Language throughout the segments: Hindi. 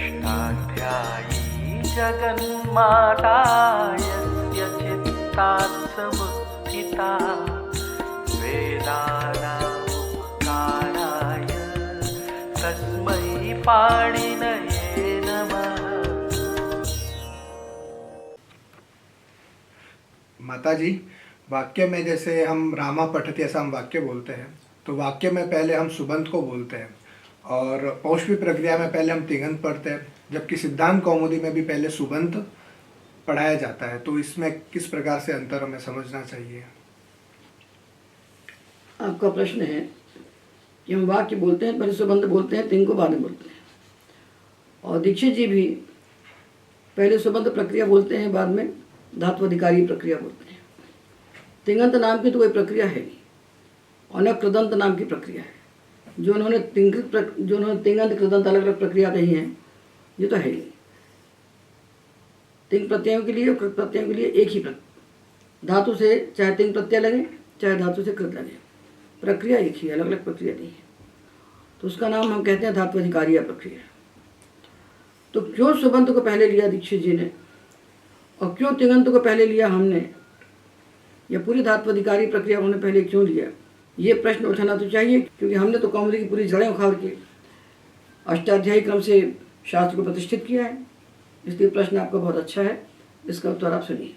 अष्टाध्यायी जगन्माता यस्य चित्तात् समुत्थिता वेदानामुपकाराय तस्मै पाणिनये नमः। माता जी, वाक्य में जैसे हम रामा पठति ऐसा हम वाक्य बोलते हैं, तो वाक्य में पहले हम सुबंत को बोलते हैं और पौष्पी प्रक्रिया में पहले हम तिङंत पढ़ते हैं, जबकि सिद्धांत कौमुदी में भी पहले सुबंत पढ़ाया जाता है। तो इसमें किस प्रकार से अंतर हमें समझना चाहिए? आपका प्रश्न है कि हम वाक्य बोलते हैं, पहले सुबंत बोलते हैं, तिङ को बाद में बोलते हैं। और दीक्षित जी भी पहले सुबंत प्रक्रिया बोलते हैं, बाद में धात्वाधिकारी प्रक्रिया बोलते हैं। तिङंत नाम की तो कोई प्रक्रिया है नहीं, और न कृदंत नाम की प्रक्रिया है। जो उन्होंने तिङंत कृदंत अलग अलग प्रक्रिया कही हैं, ये तो है ही। तिङ प्रत्ययों के लिए और कृत प्रत्ययों के लिए एक ही धातु से चाहे तिङ प्रत्यय लगे चाहे धातु से कृत लगे, प्रक्रिया एक ही, अलग अलग प्रक्रिया नहीं है। तो उसका नाम हम कहते हैं धात्वाधिकारी प्रक्रिया। तो क्यों सुबंत को पहले लिया दीक्षित जी ने और क्यों तिङंत को पहले लिया हमने, या पूरी धात्वाधिकारी प्रक्रिया उन्होंने पहले क्यों लिया, ये प्रश्न उठाना तो चाहिए। क्योंकि हमने तो कौमुदी की पूरी जड़ें उखाड़ के अष्टाध्यायी क्रम से शास्त्र को प्रतिष्ठित किया है। इसलिए प्रश्न आपका बहुत अच्छा है, इसका उत्तर आप सुनिए।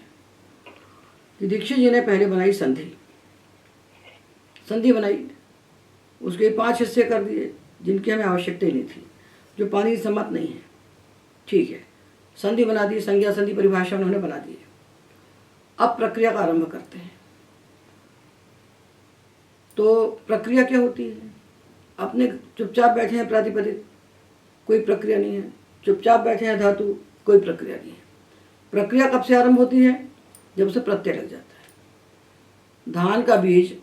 कि दीक्षित जी ने पहले बनाई संधि बनाई, उसके 5 हिस्से कर दिए जिनकी हमें आवश्यकता ही नहीं थी, जो पानी सम्मत नहीं है। ठीक है, संधि बना दी, संज्ञा संधि परिभाषा उन्होंने बना दी। अब प्रक्रिया का आरंभ करते हैं। तो प्रक्रिया क्या होती है? अपने चुपचाप बैठे हैं प्रातिपदिक, कोई प्रक्रिया नहीं है। चुपचाप बैठे हैं धातु, कोई प्रक्रिया नहीं है। प्रक्रिया कब से आरंभ होती है? जब उसे प्रत्यय लग जाता है। धान का बीज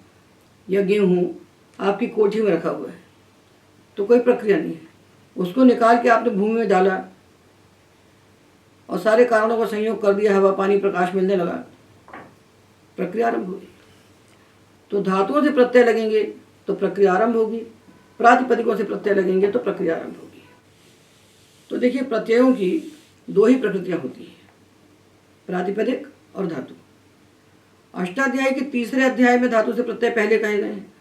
या गेहूँ आपकी कोठी में रखा हुआ है, तो कोई प्रक्रिया नहीं है। उसको निकाल के आपने भूमि में डाला और सारे कारणों का संयोग कर दिया, हवा पानी प्रकाश मिलने लगा, प्रक्रिया आरंभ होगी। तो धातुओं से प्रत्यय लगेंगे तो प्रक्रिया आरंभ होगी, प्रातिपदिकों से प्रत्यय लगेंगे तो प्रक्रिया आरंभ होगी। तो देखिए, प्रत्ययों की 2 ही प्रकृतियां होती हैं, प्रातिपदिक और धातु। अष्टाध्यायी के 3रे अध्याय में धातु से प्रत्यय पहले कहे गए हैं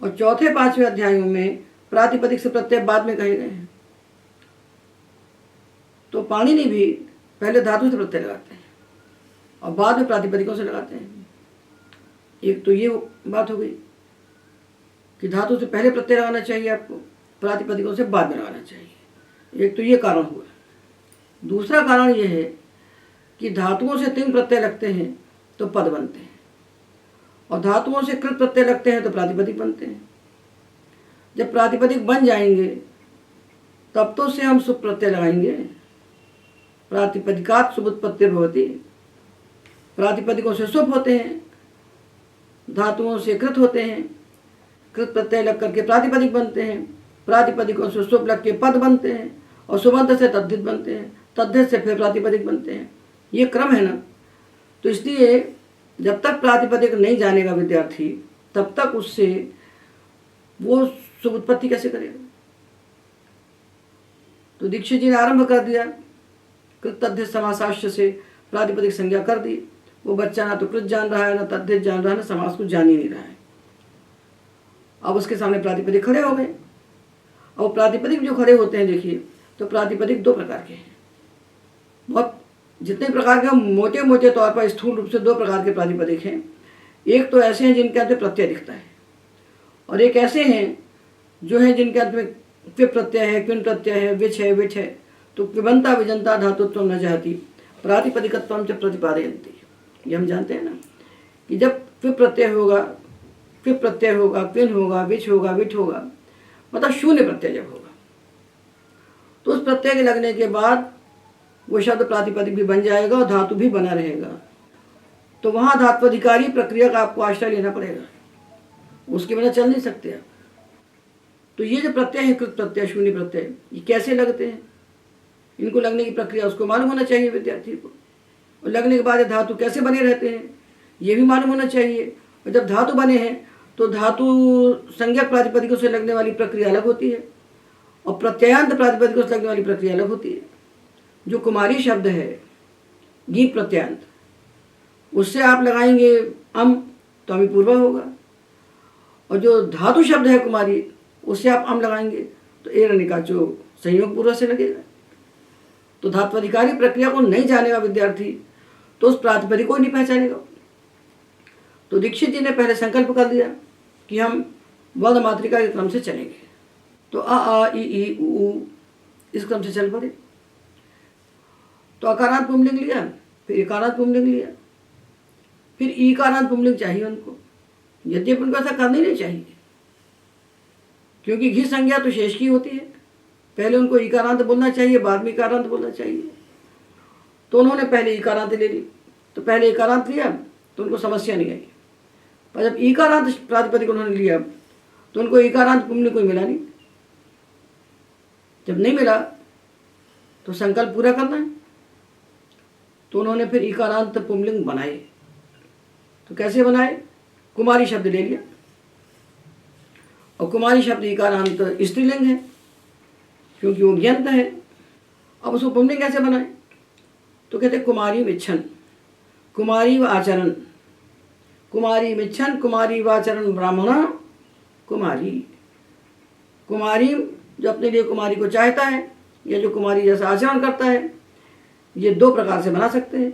और 4थे 5वें अध्यायों में प्रातिपदिक से प्रत्यय बाद में कहे गए हैं। तो पाणिनि भी पहले धातु से प्रत्यय लगाते हैं और बाद में प्रातिपदिकों से लगाते हैं। एक तो ये बात हो गई कि धातु से पहले प्रत्यय लगाना चाहिए आपको, प्रातिपदिकों से बाद में लगाना चाहिए। एक तो ये कारण हुआ। दूसरा कारण ये है कि धातुओं से तिङ प्रत्यय लगते हैं तो पद बनते हैं, और धातुओं से कृत प्रत्यय लगते हैं तो प्रातिपदिक बनते हैं। जब प्रातिपदिक बन जाएंगे तब तो से हम सुप प्रत्यय लगाएंगे। प्रातिपदिकात् सुबुत्पत्तिर्भवति, प्रातिपदिकों से सुप होते हैं, धातुओं से कृत होते हैं, कृत प्रत्यय लग करके प्रातिपदिक बनते हैं, प्रातिपदिकों से सुप लग के पद बनते हैं, और सुबंत से तद्धित बनते हैं, तद्धित से फिर प्रातिपदिक बनते हैं। ये क्रम है ना। तो इसलिए जब तक प्रातिपदिक नहीं जानेगा विद्यार्थी, तब तक उससे वो शुभ उत्पत्ति कैसे करेगा। तो दीक्षित जी ने आरंभ कर दिया, कृत तद्धित समासाश्य से प्रातिपदिक संज्ञा कर दी। वो बच्चा ना तो कृत जान रहा है, ना तद्धित जान रहा है, ना समास को जान ही नहीं रहा है। अब उसके सामने प्रातिपदिक खड़े हो गए। और प्रातिपदिक जो खड़े होते हैं, देखिए, तो प्रातिपदिक 2 प्रकार के हैं। बहुत जितने प्रकार के, मोटे मोटे तौर पर स्थूल रूप से 2 प्रकार के प्रातिपदिक हैं। एक तो ऐसे हैं जिनके अंत में प्रत्यय दिखता है, और एक ऐसे हैं जो हैं जिनके अंत में क्विप प्रत्यय है, क्विन प्रत्यय है, विच है, विठ है। तो क्विबंता विजंता धातुत्व न जाति प्रातिपदिकत्वम च प्रतिपादयन्ति। ये हम जानते हैं ना कि जब क्विप प्रत्यय होगा, क्विप प्रत्यय होगा, क्विन होगा, विच होगा, विठ होगा, मतलब शून्य प्रत्यय जब होगा, तो उस प्रत्यय के लगने के बाद वो शब्द प्रातिपदिक भी बन जाएगा और धातु भी बना रहेगा। तो वहाँ धात्वाधिकारी प्रक्रिया का आपको आश्रय लेना पड़ेगा, उसके बिना चल नहीं सकते आप। तो ये जो प्रत्यय है, कृत प्रत्यय, शून्य प्रत्यय, ये कैसे लगते हैं, इनको लगने की प्रक्रिया उसको मालूम होना चाहिए विद्यार्थी को। और लगने के बाद धातु कैसे बने रहते हैं ये भी मालूम होना चाहिए। और जब धातु बने हैं तो धातु संज्ञक प्रातिपदिकों से लगने वाली प्रक्रिया अलग होती है, और प्रत्ययांत प्रातिपदिक को लगने वाली प्रक्रिया अलग होती है। जो कुमारी शब्द है गी प्रत्ययांत, उससे आप लगाएंगे अम तो अमी पूर्वा होगा, और जो धातु शब्द है कुमारी उससे आप अम लगाएंगे तो एर निकाचो संयोग पूर्व से लगेगा। तो धात्वाधिकारी प्रक्रिया को नहीं जानेगा विद्यार्थी तो उस प्रातिपदिक को नहीं पहचानेगा। तो दीक्षित जी ने पहले संकल्प कर दिया कि हम वर्ण मात्रिका के क्रम से चलेंगे। तो आ ई उ इस क्रम से चल पड़े। तो अकारांत पुंलिंग लिया, फिर इकारांत पुंलिंग लिया, फिर ईकारांत पुंलिंग चाहिए उनको। यद्यपि उनको ऐसा करना ही नहीं चाहिए, क्योंकि घी संज्ञा तो शेष की होती है। पहले उनको इकारांत बोलना चाहिए, बाद में इकारांत बोलना चाहिए। तो उन्होंने पहले इकारांत ले ली। तो पहले इकारांत लिया तो उनको समस्या नहीं आई, पर जब इकारांत प्रातिपदिक उन्होंने लिया तो उनको इकारांत पुंलिंग कोई मिला नहीं। जब नहीं मिला तो संकल्प पूरा करना है, तो उन्होंने फिर इकारांत पुंलिंग बनाए। तो कैसे बनाए? कुमारी शब्द ले लिया, और कुमारी शब्द इकारांत स्त्रीलिंग है क्योंकि वो ज्ञंत है। अब उसको पुंलिंग कैसे बनाए? तो कहते कुमारी मिच्छन, कुमारी व आचरण, कुमारी मिच्छन, कुमारी व आचरण ब्राह्मण कुमारी। कुमारी जो अपने लिए कुमारी को चाहता है या जो कुमारी जैसा आचरण करता है, ये दो प्रकार से बना सकते हैं।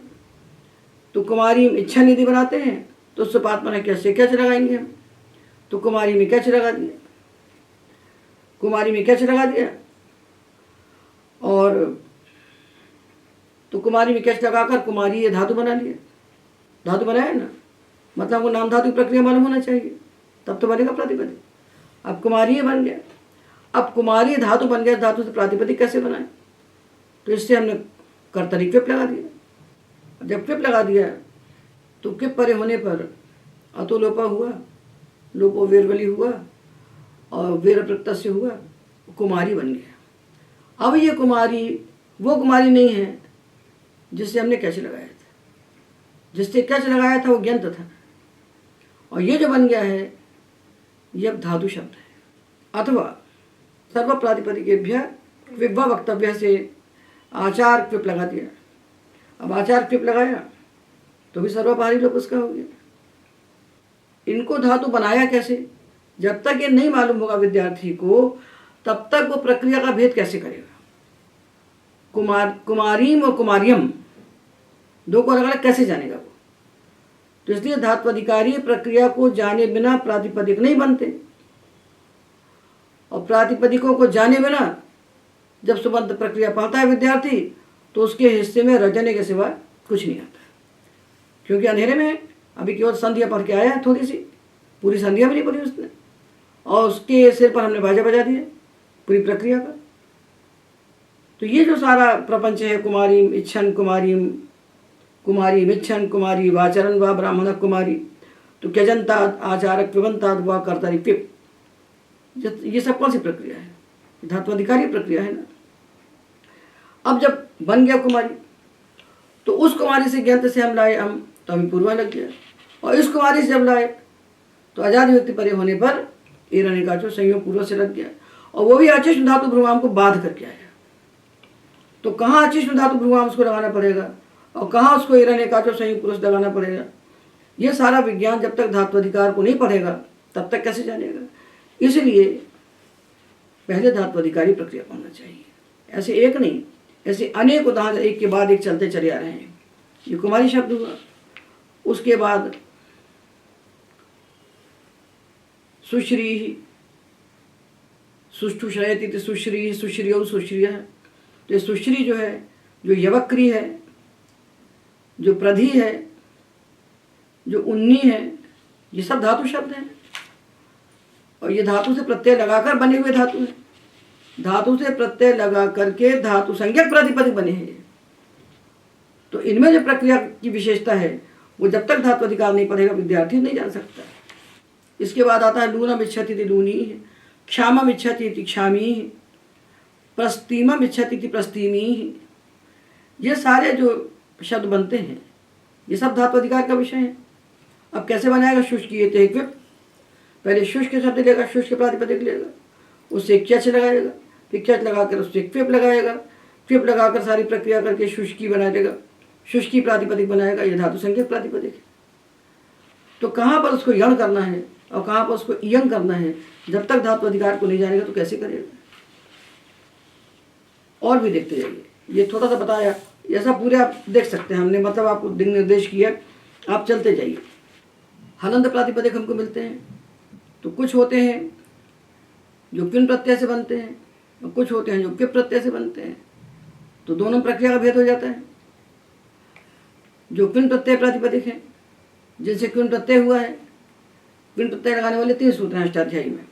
तो कुमारी इच्छन यदि बनाते हैं तो सुपात्मन कैसे कैच लगाएंगे हम। तो कुमारी में कैच लगा दिया, कुमारी में कैच लगा दिया, और तो कुमारी में कैच लगाकर कुमारी ये धातु बना लिया। धातु बनाया ना, मतलब हमको नाम धातु की प्रक्रिया मालूम होना चाहिए, तब तो बनेगा प्रातिपदिक। अब कुमारी ये बन गया। अब कुमारी धातु बन गया, धातु से प्रातिपदिक कैसे बनाए? तो इससे हमने कर्तरी क्विप लगा दिया। जब क्विप लगा दिया तो क्विप परे होने पर अतो लोपा हुआ, लोपो वेरवली हुआ, और वेर प्रत्यस्य हुआ, कुमारी बन गया। अब ये कुमारी वो कुमारी नहीं है जिससे हमने कैच लगाया था। जिससे कैच लगाया था वो ज्ञंत था, और ये जो बन गया है ये अब धातु शब्द है। अथवा सर्व प्रातिपदिकेभ्य क्विब्वा वक्तव्य से आचार क्विप लगा दिया। अब आचार क्विप लगाया तो भी सर्वपारी लोप उसका हो गया। इनको धातु बनाया कैसे? जब तक ये नहीं मालूम होगा विद्यार्थी को, तब तक वो प्रक्रिया का भेद कैसे करेगा? कुमारीम और कुमारियम दो को अलग अलग कैसे जानेगा वो? तो इसलिए धात्वाधिकारी प्रक्रिया को जाने बिना प्रातिपदिक नहीं बनते, और प्रातिपदिकों को जाने बिना जब सुबंध प्रक्रिया पढ़ता है विद्यार्थी तो उसके हिस्से में रचने के सिवा कुछ नहीं आता, क्योंकि अंधेरे में अभी केवल संधिया पढ़ के आया है, थोड़ी सी, पूरी संधिया भी नहीं पढ़ी उसने, और उसके सिर पर हमने बाजा बजा दिया पूरी प्रक्रिया का। तो ये जो सारा प्रपंच है, कुमारी इच्छन कुमारी, कुमारी मिच्छन कुमारी, वाचरण व ब्राह्मण कुमारी, तो क्यजंतात आचारक पिबंतात व कर्तरी पिप, ये सब कौन सी प्रक्रिया है? धात्वाधिकारी प्रक्रिया है ना। अब जब बन गया कुमारी तो उस कुमारी से ज्ञात से हम लाए हम, तो हमें पूर्वा लग गया, और इस कुमारी से जब लाए तो आजाद व्यक्ति परे होने पर एरने का जो संयोग पूर्व से लग गया, और वो भी अचिष्ण धातु भ्रुवाम को बाध करके आया। तो कहाँ अचिष्ण धातु भ्रुवाम उसको लगाना पड़ेगा और कहाँ उसको एरने का जो संयोग पुरुष लगाना पड़ेगा, ये सारा विज्ञान जब तक धात्वाधिकार को नहीं पढ़ेगा तब तक कैसे जानेगा? इसलिए पहले धात्वाधिकारी प्रक्रिया पढ़ना चाहिए। ऐसे एक नहीं, ऐसे अनेक उदाहरण एक के बाद एक चलते चले आ रहे हैं। ये कुमारी शब्द हुआ, उसके बाद सुश्री, सुष्ठु शयति सुश्री, सुश्रियो सुश्रिय। तो ये सुश्री जो है, जो यवक्री है, जो प्रधि है, जो उन्नी है, ये सब धातु शब्द हैं, और ये धातु से प्रत्यय लगाकर बने हुए धातु हैं। धातु से प्रत्यय लगा करके धातु संज्ञक प्रातिपदिक बने हैं। तो इनमें जो प्रक्रिया की विशेषता है वो जब तक धातु अधिकार नहीं पढ़ेगा विद्यार्थी नहीं जान सकता। इसके बाद आता है लूनम इच्छति इति लूनी, क्षामम इच्छति इति क्षामी, प्रस्तीमम इच्छति इति प्रस्तीमी। ये सारे जो शब्द बनते हैं ये सब धातु अधिकार का विषय है। अब कैसे बनाएगा? शुष्क ये क्विप, पहले शुष्क शब्द लेगा, शुष्क प्रातिपदिक लेगा, उससे क्यच लगाएगा, फिर चट लगाकर उससे क्विप लगाएगा, क्विप लगाकर सारी प्रक्रिया करके शुष्की बना देगा, शुष्की प्रातिपदिक बनाएगा। ये धातु संज्ञक प्रातिपदिक है। तो कहाँ पर उसको यण करना है और कहाँ पर उसको इयंग करना है, जब तक धातु अधिकार को नहीं जानेगा तो कैसे करेगा। और भी देखते जाइए, ये थोड़ा सा बताया, ऐसा पूरे आप देख सकते हैं हमने, मतलब आपको दिन निर्देश किया, आप चलते जाइए। हलंत प्रातिपदिक हमको मिलते हैं, तो कुछ होते हैं जो किन प्रत्यय से बनते हैं और कुछ होते हैं जो किप प्रत्यय से बनते हैं। तो दोनों प्रक्रिया का भेद हो जाता है। जो किन प्रत्यय प्रातिपदिक है, जिनसे किन प्रत्यय हुआ है, किन प्रत्यय लगाने वाले 3 सूत्र हैं अष्टाध्यायी में,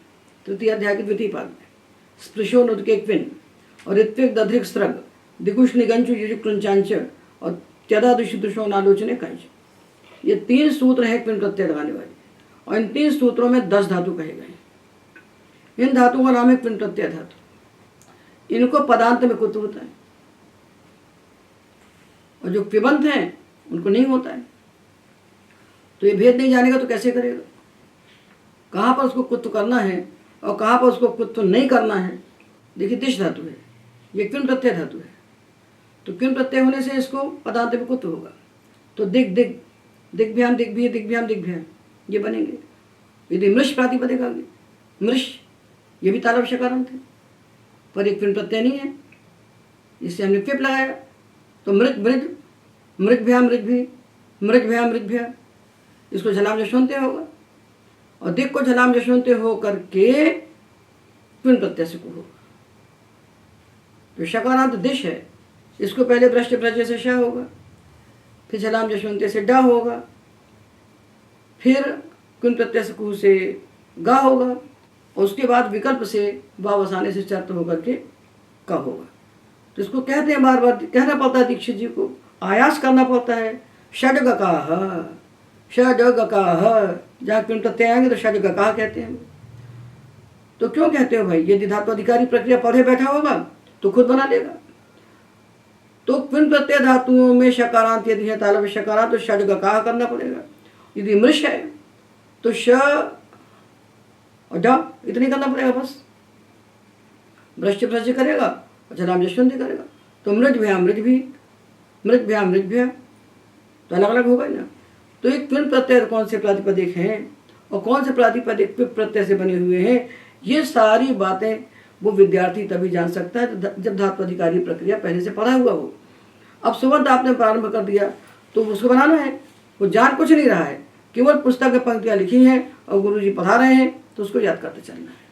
तृतीय अध्याय के द्वितीय पाद में। स्पृशो नुदके क्विन और ऋत्विक दधिक स्त्रग दिगुष निगंचु युजु कृंचांच और त्यदा दुषो नालोचने कंच। ये 3 सूत्र हैं क्विन प्रत्यय लगाने वाले, और इन 3 सूत्रों में 10 धातु कहे गए। इन धातुओं का नाम है क्विन प्रत्यय धातु। इनको पदांत में कुत्व होता है, और जो क्विबंत हैं उनको नहीं होता है। तो ये भेद नहीं जानेगा तो कैसे करेगा, कहाँ पर उसको कुत्व करना है और कहाँ पर उसको कुत्व नहीं करना है। देखिए दिश धातु है, ये क्विन प्रत्यय धातु है, तो क्विन प्रत्यय होने से इसको पदांत में कुत्व होगा। तो दिग दिग दिग्भ्याम दिग्भ्य दिग्भ्याम दिग्भ्याम ये बनेंगे। यदि मृष प्रातिपदिक आ गई, मृष ये भी तालव्य शकारांत है, पर एक क्विन प्रत्यय नहीं है, इससे हमने क्विप लगाया। तो मृग मृग मृगभ्याम मृगभी मृगभ्याम मृगभ्या, इसको झलाम जशोन्ते होगा, और दिक को झलाम जशोन्ते हो करके क्विन प्रत्यय से को होगा। तो शकारांत दिश है, इसको पहले भ्रष्ट प्रत्यय से श होगा, फिर झलाम जशोन्ते से डा होगा, फिर क्विन प्रत्यय से कुह से गा होगा, और उसके बाद विकल्प से वाव आने से चर्त होकर के का होगा। तो इसको कहते हैं, बार बार कहना पड़ता है दीक्षित जी को, आयास करना पड़ता है। षड्गकाः षड्गकाः, जहाँ क्विन प्रत्यय आएंगे तो षड्गकाः कहते हैं। तो क्यों कहते हो भाई, यदि धातु अधिकारी प्रक्रिया पढ़े बैठा होगा तो खुद बना लेगा। तो क्विन प्रत्यय धातुओं में शकारांत यदि है तालव्य शकारांत तो षड्गकाः करना पड़ेगा। यदि मृष है तो श और ड इतनी करना पड़ेगा बस। भ्रष्ट भ्रष्ट करेगा और झलाम जशवंती करेगा। तो मृगभ्या मृगभी मृगभ्या मृगभ्या, तो अलग अलग होगा ना। तो एक क्विन प्रत्यय कौन से प्रातिपदिक हैं और कौन से प्रातिपदिक क्विप प्रत्यय से बने हुए हैं, ये सारी बातें वो विद्यार्थी तभी जान सकता है जब धातु अधिकारी प्रक्रिया पहले से पढ़ा हुआ हो। अब सुबह आपने प्रारंभ कर दिया तो उसको बनाना है, वो जान कुछ नहीं रहा है, केवल पुस्तक में पंक्तियाँ लिखी हैं और गुरुजी पढ़ा रहे हैं तो उसको याद करते चलना है।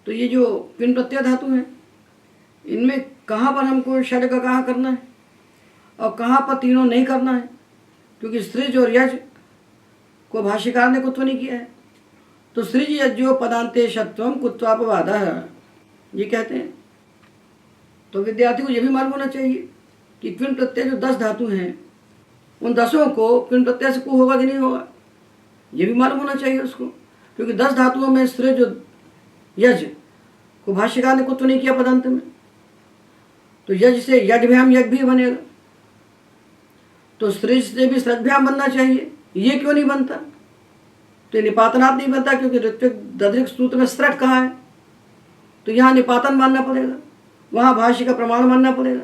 तो ये जो क्विन प्रत्यय धातु हैं, इनमें कहाँ पर हमको षड्गकाः करना है और कहाँ पर तीनों नहीं करना है, क्योंकि सृज और यज को भाष्यकार ने कुत्व नहीं किया है। तो सृज यज्यो पदांते शत्वम कुत्वापवादः ये कहते हैं। तो विद्यार्थी को यह भी मालूम होना चाहिए कि क्विन प्रत्यय जो 10 धातु हैं, उन 10 को क्विन प्रत्यय से को होगा कि नहीं होगा, ये भी मालूम होना चाहिए उसको, क्योंकि 10 धातुओं में सृज यज को भाष्यकार ने कुत्व नहीं किया पदांत में। तो यज से यज्ञभ्याम यज्ञ भी बनेगा, तो सृज से भी सृजभ्याम बनना चाहिए, ये क्यों नहीं बनता। तो निपातनात् नहीं बनता क्योंकि ऋत्विक दधिक सूत्र में स्त्रट कहा है, तो यहाँ निपातन मानना पड़ेगा, वहाँ भाष्य का प्रमाण मानना पड़ेगा।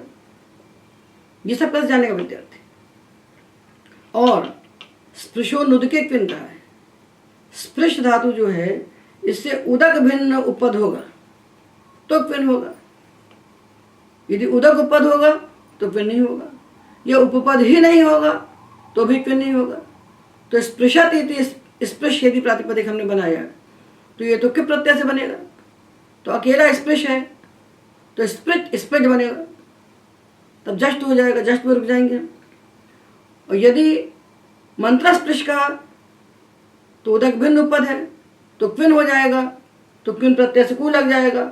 ये सब कैसे जानेगा विद्यार्थी। और स्पृशो नुदके क्विन कहा है, स्पृश धातु जो है इससे उदक भिन्न उपपद होगा तो क्विन होगा, यदि उदक उपपद होगा तो क्विन नहीं होगा, या उपपद ही नहीं होगा तो भी क्विन नहीं होगा। तो स्पृशत इति स्पृश यदि प्रातिपदिक हमने बनाया तो ये तो किप प्रत्यय से बनेगा, तो अकेला स्पृश है तो स्प्रिट स्प्रिट बनेगा, तब जस्ट हो जाएगा, जस्ट में रुक जाएंगे। और यदि मंत्र स्पृश का तो उदक भिन्न उपपद है तो क्विन हो जाएगा, तो क्विन प्रत्यय से कु लग जाएगा,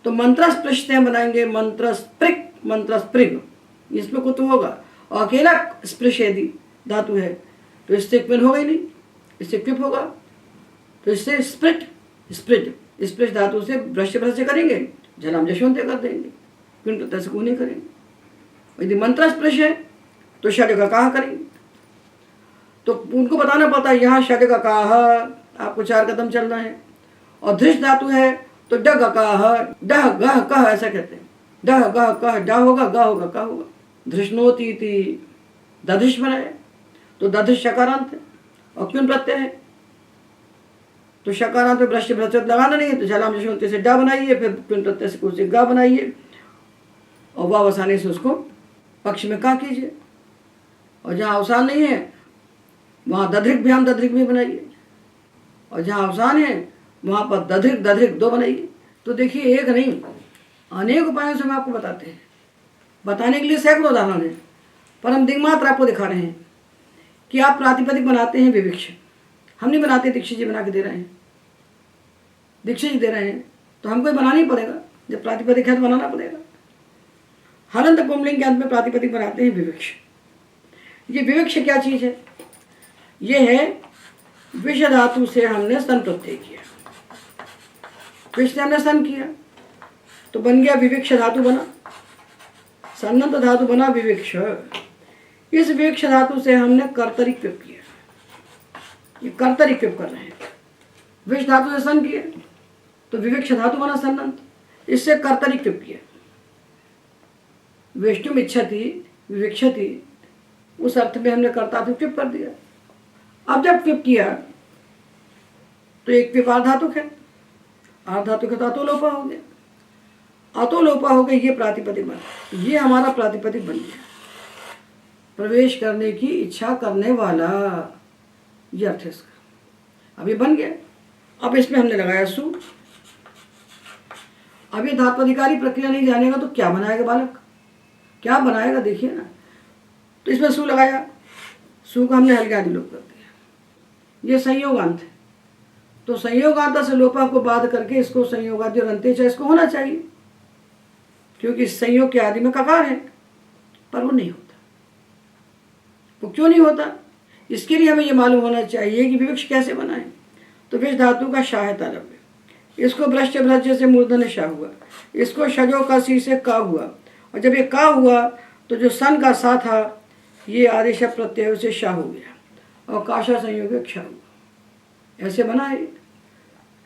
तो मंत्र स्पृश से हम बनाएंगे मंत्र स्प्रिक मंत्र स्प्रिग, इसमें कुछ होगा। और अकेला स्पृश यदि धातु है तो इससे क्विन होगा ही नहीं, इससे क्विप होगा। तो इससे स्प्रिट स्प्रिट स्पृश धातु से भ्रष्ट भ्रष्ट करेंगे, झलाम जशवंते कर देंगे, क्विन प्रत्यय से कु नहीं करेंगे। यदि मंत्र स्पृश है तो षड्गकाः करेंगे। तो उनको बताना पड़ता है यहाँ षड्गकाः, आपको 4 कदम चलना है। और धृष धातु है तो डग कह डह गह कह ऐसा कहते हैं। डह गह कह डा होगा, ग होगा, का होगा। धृष्णोती थी दधिश बनाए, तो दधिश शकारांत है और क्यों प्रत्यय है, तो शकारांत में भ्रष्ट भ्रष्ट लगाना नहीं है, तो झलाम जशोंते से डा बनाइए, फिर क्यों प्रत्यय से कुछ गा बनाइए और वाव आसानी से उसको पक्ष में का कीजिए। और जहाँ अवसान नहीं है वहाँ दधृक भ्याम दधृक भी बनाइए, और जहाँ अवसान है वहाँ पर दधृक दधृक दो बनाइए। तो देखिए एक नहीं अनेक उपायों से हम आपको बताते हैं, बताने के लिए सैकड़ों उदाहरण हैं, पर हम दिग्मात्र आपको दिखा रहे हैं कि आप प्रातिपदिक बनाते हैं विविक्ष, हम नहीं बनाते, दीक्षित जी बना के दे रहे हैं, दीक्षित जी दे रहे हैं, तो हमको ही बनाना ही पड़ेगा। जब प्रातिपदिक है तो बनाना पड़ेगा। हलंत पुंलिंग के अंत में प्रातिपदिक बनाते हैं विविक्ष। ये विविक्ष क्या चीज़ है, ये है विष धातु से हमने सन प्रत्यय किया, विष से हमने सन किया तो बन गया विविक्ष धातु बना, सन्नत धातु बना विविक्ष। इस विविक्ष धातु से हमने कर्तरी क्विप किया, ये कर्तरी क्विप कर रहे हैं। विष धातु से सन किया तो विविक्ष धातु बना सन्नत, इससे कर्तरी क्विप किया। विष्णु इच्छति विविक्षति, उस अर्थ में हमने कर्तात्व क्विप कर दिया। अब जब क्विप किया तो एक क्विप आर्धातुक है, आर्धातुक का अतोलोपा हो गया, अतोलोपा हो गया, ये प्रातिपदिक बना, ये हमारा प्रातिपदिक बन गया, प्रवेश करने की इच्छा करने वाला, ये अर्थ है इसका। अब ये बन गया। अब इसमें हमने लगाया सु। अब ये धात्वाधिकारी प्रक्रिया नहीं जानेगा तो क्या बनाएगा बालक, क्या बनाएगा देखिए ना। तो इसमें सु लगाया, सु को हमने हल्के आदि लोप कर दिया, ये संयोगांत है, तो संयोगांत से लोपा को बाध करके इसको संयोगादि और अंत्येचा इसको होना चाहिए, क्योंकि संयोग के आदि में ककार है, पर वो नहीं होता। वो क्यों नहीं होता, इसके लिए हमें ये मालूम होना चाहिए कि विविक्ष कैसे बनाए। तो विष धातु का शाह है तालव्य, इसको भ्रष्ट भ्रज से मूर्धन्य शाह हुआ, इसको शजो का सी से का हुआ, और जब ये का हुआ तो जो सन का सा था ये आदेश प्रत्यय से शाह हो गया और काशा संयोग क्षा हुआ, ऐसे बना है।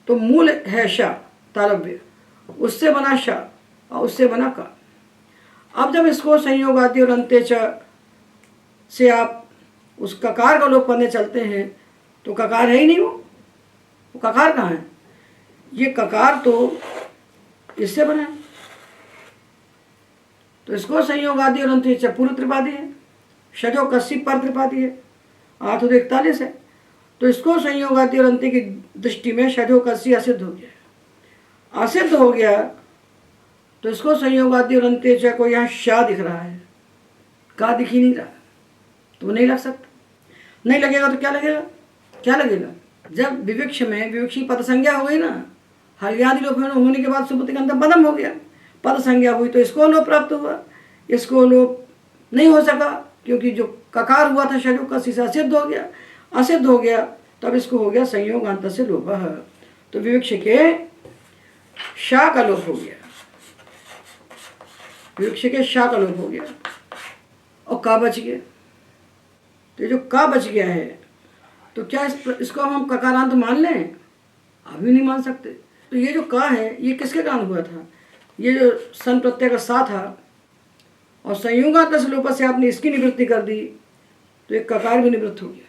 तो मूल है शाह तालव्य, उससे बना शाह और उससे बना का। अब जब इसको संयोग आदि और अंत्येच से आप उस ककार का लोप करने चलते हैं तो ककार है ही नहीं, वो ककार कहाँ है, ये ककार तो इससे बना है। तो इसको संयोग आदि और अंत्येच पूर्व त्रिपादी है, शजो कस्सी पर त्रिपादी है, 841 है, तो इसको संयोग आदि और अंत्य की दृष्टि में शजो कस्सी असिद्ध हो गया। असिद्ध हो गया तो इसको संयोग आदि और अंत्येच को यहाँ शाह दिख रहा है, का दिख ही नहीं रहा, तो नहीं लग सकता। नहीं लगेगा तो क्या लगेगा, क्या लगेगा, जब विविक्ष में विविक्षी पद संज्ञा हो गई ना, हल्यादि लोप होने के बाद सुपति का अंत पदम हो गया, पद संज्ञा हुई तो इसको लोप प्राप्त हुआ, इसको लोप नहीं हो सका क्योंकि जो ककार हुआ था शजो का सीसा असिद्ध हो गया, असिद्ध हो गया तब इसको हो गया संयोग अंत से लोप। तो विविक्ष के शाह का लोप हो गया, विविक्ष के शाह का लोप हो गया और का बच गया। तो जो का बच गया है तो क्या इसको हम ककारांत मान लें, अभी नहीं मान सकते। तो ये जो का है ये किसके कारण हुआ था, ये जो सन प्रत्यय का सा था और संयोगांत से लोप से आपने इसकी निवृत्ति कर दी तो एक ककार भी निवृत्त हो गया।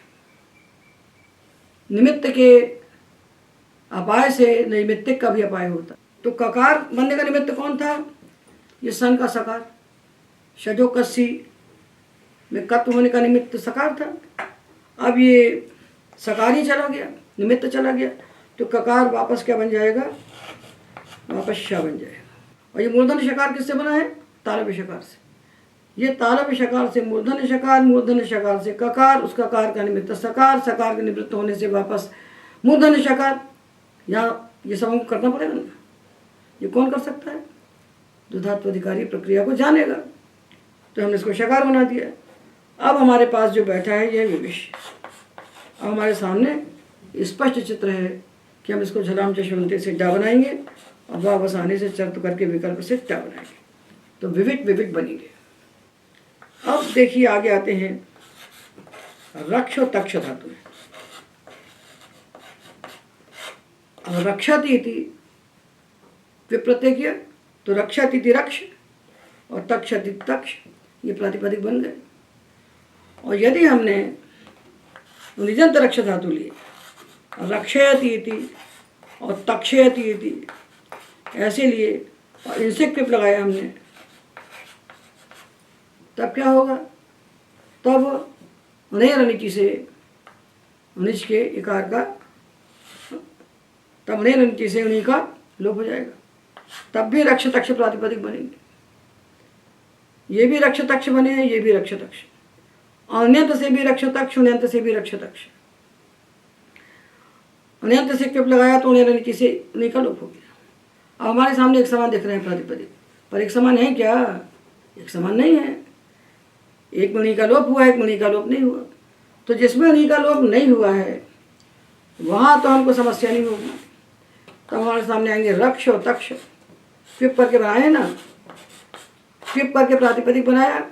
निमित्त के अपाय से नैमित्तिक का भी अपाय होता। तो ककार बनने का निमित्त कौन था, ये सन का सकार, शजो कस्सी में कत्व होने का निमित्त सकार था। अब ये सकार ही चला गया, निमित्त चला गया, तो ककार वापस क्या बन जाएगा, वापस शा बन जाएगा। और ये मूर्धन्य शकार किससे बना है, तालव्य शकार से। ये तालव्य शकार से मूर्धन्य शकार, मूर्धन्य शकार से ककार, उस ककार का निमित्त सकार, सकार के निवृत्त होने से वापस मूर्धन्य शकार। यहाँ ये सब हमको करना पड़ेगा ना, ये कौन कर सकता है, जो धात्वाधिकारी प्रक्रिया को जानेगा। तो हमने इसको शकार बना दिया। अब हमारे पास जो बैठा है ये विविश, अब हमारे सामने स्पष्ट चित्र है कि हम इसको झलाम चश्मंते से डा बनाएंगे और वापस आने से चर्त करके विकल्प से टा बनाएंगे, तो विविट विविट बनेंगे। अब देखिए आगे आते हैं रक्ष और तक्ष धातु है। अब रक्षति इति फिर प्रत्यय किया तो रक्षति इति रक्ष और तक्षति तक्ष, ये प्रातिपदिक बन गए। और यदि हमने निजंत रक्ष धातु लिए, रक्षयति इति और तक्षयति इति ऐसे लिए और इनसे क्लिप लगाया हमने, तब क्या होगा? तब नेर नीति से निच के इकार का, तब नेर नीति से उन्हीं का लोप हो जाएगा। तब भी रक्ष तक्ष प्रातिपदिक बनेंगे। ये भी रक्ष तक्ष बने हैं, ये भी रक्ष तक्ष, अन्यंत से भी रक्ष तक्ष, उन्यंत से भी रक्ष तक्ष। अन्यंत से क्लिप लगाया तो नेर नीति से उन्हीं का लोप हो गया। अब हमारे सामने एक समान दिख रहे हैं प्रातिपदिक, पर एक समान है क्या? एक समान नहीं है। एक मणि का लोप हुआ, एक मणि का लोप नहीं हुआ। तो जिसमें मणि का लोप नहीं हुआ है वहाँ तो हमको समस्या नहीं होगी। तो हमारे सामने आएंगे रक्ष और तक्ष, फिप करके बनाए ना, फिप करके प्रातिपदिक बनाया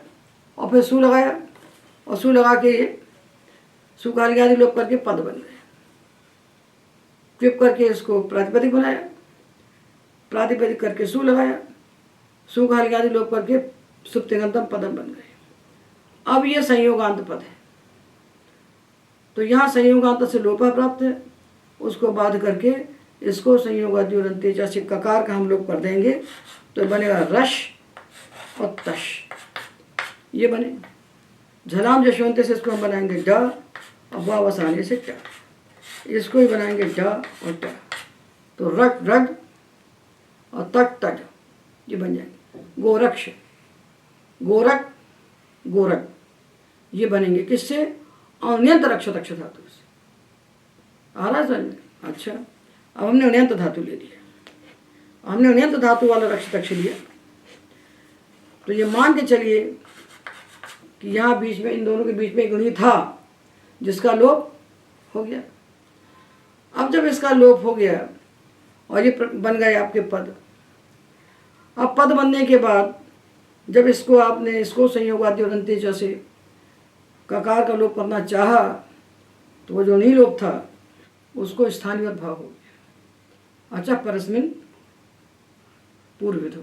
और फिर सु लगाया और सु लगा के ये सुखाली आदि लोप करके पद बन गए। फिप करके इसको प्रातिपदिक बनाया, प्रातिपदिक करके सु लगाया, सुखाली आदि लोप करके सुप्तिगंतम पदम बन गए। अब ये संयोगांत पद है, तो यहाँ संयोगांत से लोपा प्राप्त है, उसको बाध करके इसको संयोगादि और अंत्येजा से ककार का हम लोग कर देंगे तो बनेगा रश और तश, ये बने। झलाम जशवंत से इसको हम बनाएंगे ड और वावसाने से ट, इसको ही बनाएंगे ड और ट, तो रक रग और तट तट, ये बन जाएंगे। गोरक्ष, गोरख, गोरख, ये बनेंगे किससे? अनियंत रक्ष तक्ष धातु से। आ रहा है समझ में? अच्छा, अब हमने अनियंत धातु ले लिया, हमने अनियंत धातु वाला रक्ष तक्ष लिया, तो ये मान के चलिए कि यहाँ बीच में, इन दोनों के बीच में एक गुणी था जिसका लोप हो गया। अब जब इसका लोप हो गया और ये बन गए आपके पद, अब पद बनने के बाद जब इसको आपने इसको संयोगादि और अंत्येजा से ककार का लोप करना चाहा तो वो जो नहीं लोप था उसको स्थानीय भाव हो गया। अच्छा, परस्मिन पूर्वविधो,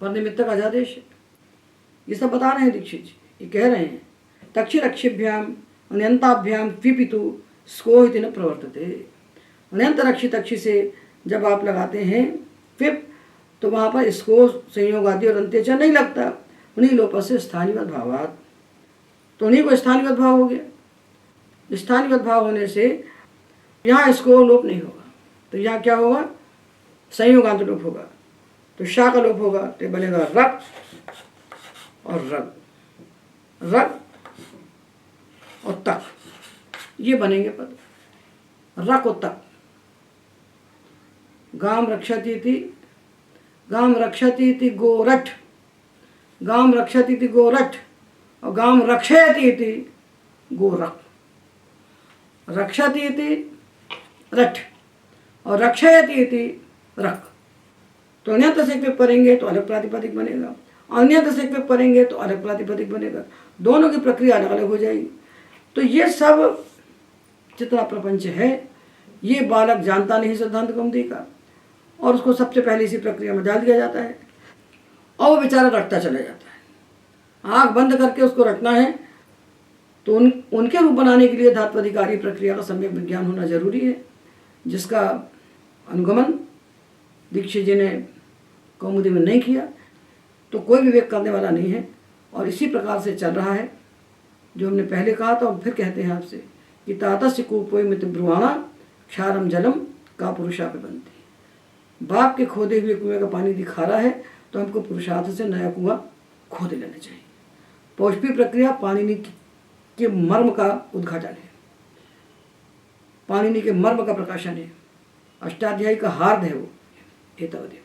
पर निमित्तक अजादेश, ये सब बता रहे हैं दीक्षित जी। ये कह रहे हैं तक्षि रक्षिभ्याम अनंताभ्याम फिपितु स्को इति न प्रवर्तते। अनंत रक्षि तक्षि से जब आप लगाते हैं फिप तो वहाँ पर इसको संयोग आदि और अंत्येजा नहीं लगता, उन्हीं लोप से स्थानीय भावात, तो उन्हीं को स्थानीय भाव हो गया। स्थानीय भाव होने से यहाँ इसको लोप नहीं होगा, तो यहाँ क्या होगा? संयोगांत लोप होगा, तो शा का लोप होगा तो बनेगा रक और रग, रग और तक, ये बनेंगे पद। रक और तक, गाम रक्षति थी, गाम रक्षति थी गोरठ, गाम रक्षति थी गोरठ और गाम रक्षयति थी गोरख। रक्षति थी रठ और रक्षयति थी रख, तो अन्यत्र से पे पढ़ेंगे तो अलग प्रातिपदिक बनेगा, अन्यत्र से पे पढ़ेंगे तो अलग प्रातिपदिक बनेगा, दोनों की प्रक्रिया अलग अलग हो जाएगी। तो ये सब जितना प्रपंच है ये बालक जानता नहीं सिद्धांत कौमुदी का, और उसको सबसे पहले इसी प्रक्रिया में डाल दिया जाता है और वो बेचारा रखता चला जाता है। आँख बंद करके उसको रखना है तो उनके रूप बनाने के लिए धात्वाधिकारी प्रक्रिया का सम्यक विज्ञान होना जरूरी है, जिसका अनुगमन दीक्षित जी ने कौमुदी में नहीं किया तो कोई विवेक करने वाला नहीं है। और इसी प्रकार से चल रहा है जो हमने पहले कहा था और फिर कहते हैं आपसे कि तातस्य कूपोय मित ब्रुवाणा क्षारम जलम का पुरुषाप बनती। बाप के खोदे हुए कुएं का पानी दिखा रहा है तो हमको पुरुषार्थ से नया कुआं खोद लेना चाहिए। पौष्पी प्रक्रिया पाणिनि के मर्म का उद्घाटन है, पाणिनि के मर्म का प्रकाशन है, अष्टाध्यायी का हार्द है वो। एतावदेव।